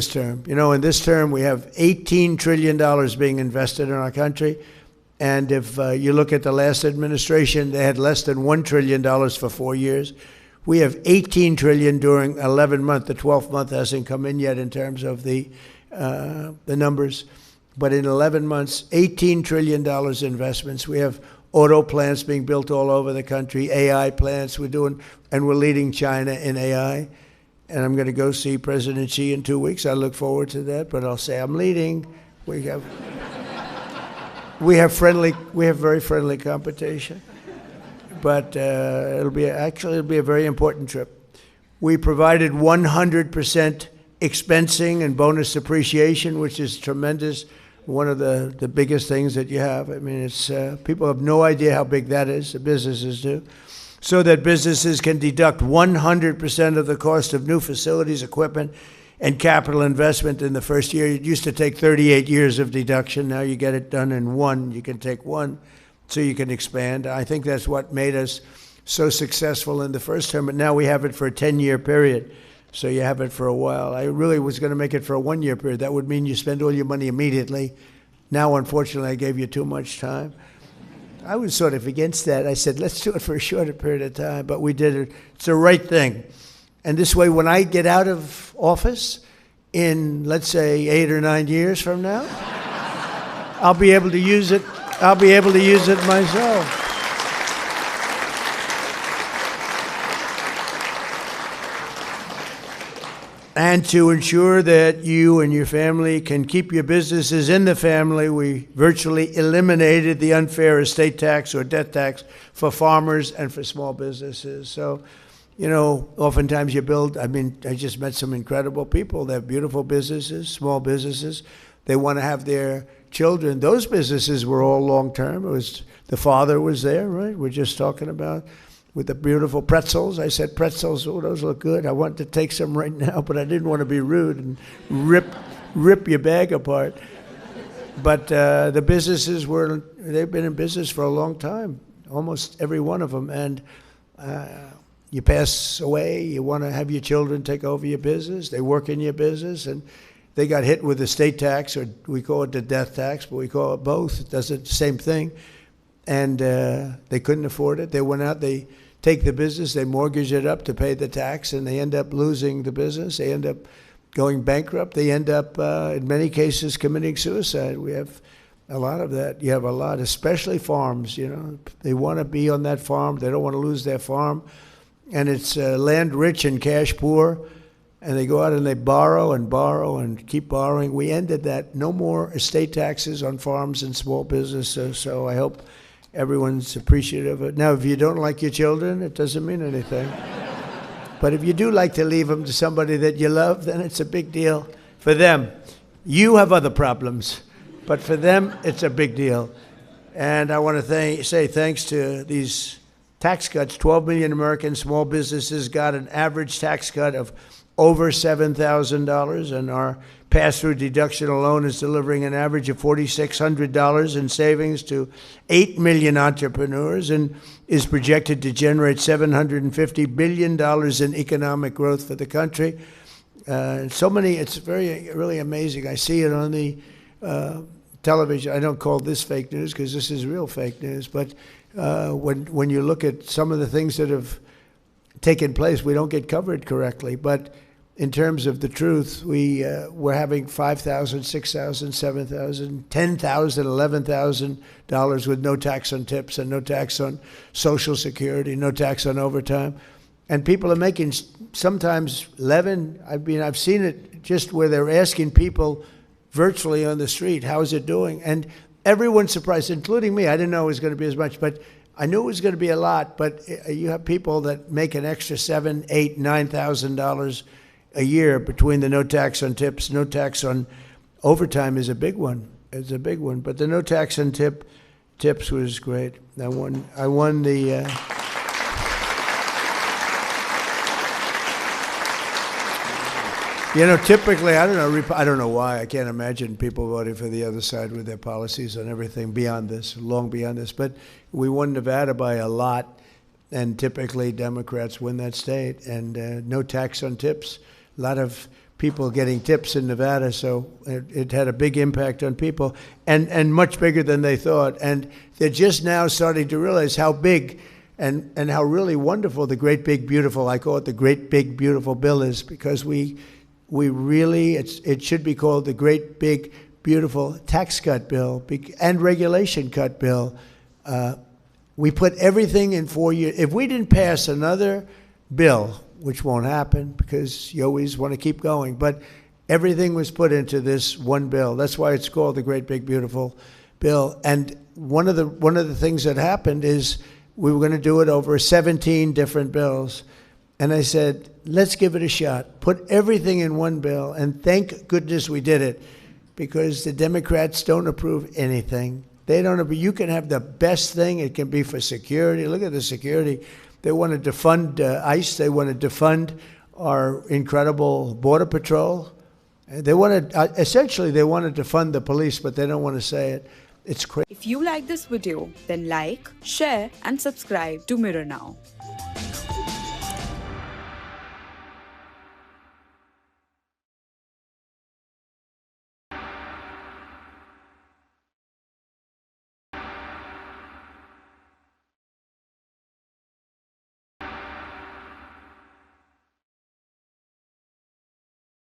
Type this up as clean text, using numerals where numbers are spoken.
this term. You know, in this term, we have $18 trillion being invested in our country. And if you look at the last administration, they had less than $1 trillion for 4 years. We have $18 trillion during 11 months. The 12th month hasn't come in yet in terms of the numbers. But in 11 months, $18 trillion investments. We have auto plants being built all over the country, AI plants we're doing, and we're leading China in AI. And I'm going to go see President Xi in 2 weeks. I look forward to that, but I'll say I'm leading. We have very friendly competition. But it'll be a very important trip. We provided 100% expensing and bonus depreciation, which is tremendous. One of the biggest things that you have. I mean, it's people have no idea how big that is. The businesses do, so that businesses can deduct 100% of the cost of new facilities, equipment, and capital investment in the first year. It used to take 38 years of deduction. Now you get it done in one. You can take one, so you can expand. I think that's what made us so successful in the first term. But now we have it for a 10-year period. So you have it for a while. I really was going to make it for a 1-year period. That would mean you spend all your money immediately. Now, unfortunately, I gave you too much time. I was sort of against that. I said, let's do it for a shorter period of time. But we did it. It's the right thing. And this way, when I get out of office in, let's say, 8 or 9 years from now, I'll be able to use it. I'll be able to use it myself. And to ensure that you and your family can keep your businesses in the family, we virtually eliminated the unfair estate tax or death tax for farmers and for small businesses. So, you know, oftentimes you build, I just met some incredible people. They have beautiful businesses, small businesses. They want to have their children. Those businesses were all long-term. It was, the father was there, right? We're just talking about with the beautiful pretzels. I said, pretzels, oh, those look good. I want to take some right now, but I didn't want to be rude and rip your bag apart. But the businesses they've been in business for a long time, almost every one of them. And you pass away, you want to have your children take over your business. They work in your business, and they got hit with the state tax, or we call it the death tax, but we call it both. It does the same thing. And they couldn't afford it. They went out, they take the business, they mortgage it up to pay the tax, and they end up losing the business. They end up going bankrupt. They end up, in many cases, committing suicide. We have a lot of that. You have a lot, especially farms, you know. They want to be on that farm. They don't want to lose their farm. And it's land rich and cash poor. And they go out and they borrow and keep borrowing. We ended that. No more estate taxes on farms and small businesses. So I hope everyone's appreciative of it. Now, if you don't like your children, it doesn't mean anything. But if you do like to leave them to somebody that you love, then it's a big deal for them. You have other problems, but for them, it's a big deal. And I want to say thanks to these tax cuts. 12 million American small businesses got an average tax cut of over $7,000, and our pass-through deduction alone is delivering an average of $4,600 in savings to 8 million entrepreneurs, and is projected to generate $750 billion in economic growth for the country. It's really amazing. I see it on the television. I don't call this fake news because this is real fake news, but when you look at some of the things that have taken place, we don't get covered correctly. But in terms of the truth, we're having $5,000, $6,000, $7,000, $10,000, $11,000 with no tax on tips and no tax on Social Security, no tax on overtime. And people are making sometimes 11. I've seen it just where they're asking people virtually on the street, how's it doing? And everyone's surprised, including me. I didn't know it was going to be as much, but I knew it was going to be a lot. But you have people that make an extra $7,000, $8,000, $9,000 a year between the no tax on tips, no tax on overtime is a big one. It's a big one. But the no tax on tips was great. I won the. You know, typically, I don't know why. I can't imagine people voting for the other side with their policies on everything beyond this, long beyond this. But we won Nevada by a lot, and typically Democrats win that state. And no tax on tips. A lot of people getting tips in Nevada, so it had a big impact on people, and much bigger than they thought. And they're just now starting to realize how big and how really wonderful the great big beautiful, I call it the great big beautiful bill is, because we really, it should be called the great big beautiful tax cut bill and regulation cut bill. We put everything in 4 years. If we didn't pass another bill, which won't happen because you always want to keep going, but everything was put into this one bill. That's why it's called the great big beautiful bill. And one of the things that happened is we were going to do it over 17 different bills. And I said, let's give it a shot. Put everything in one bill. And thank goodness we did it, because the Democrats don't approve anything. They don't approve. You can have the best thing. It can be for security. Look at the security. They want to defund ICE. They want to defund our incredible Border Patrol. They want to, essentially, they want to defund the police, but they don't want to say it. It's crazy. If you like this video, then like, share and subscribe to Mirror Now.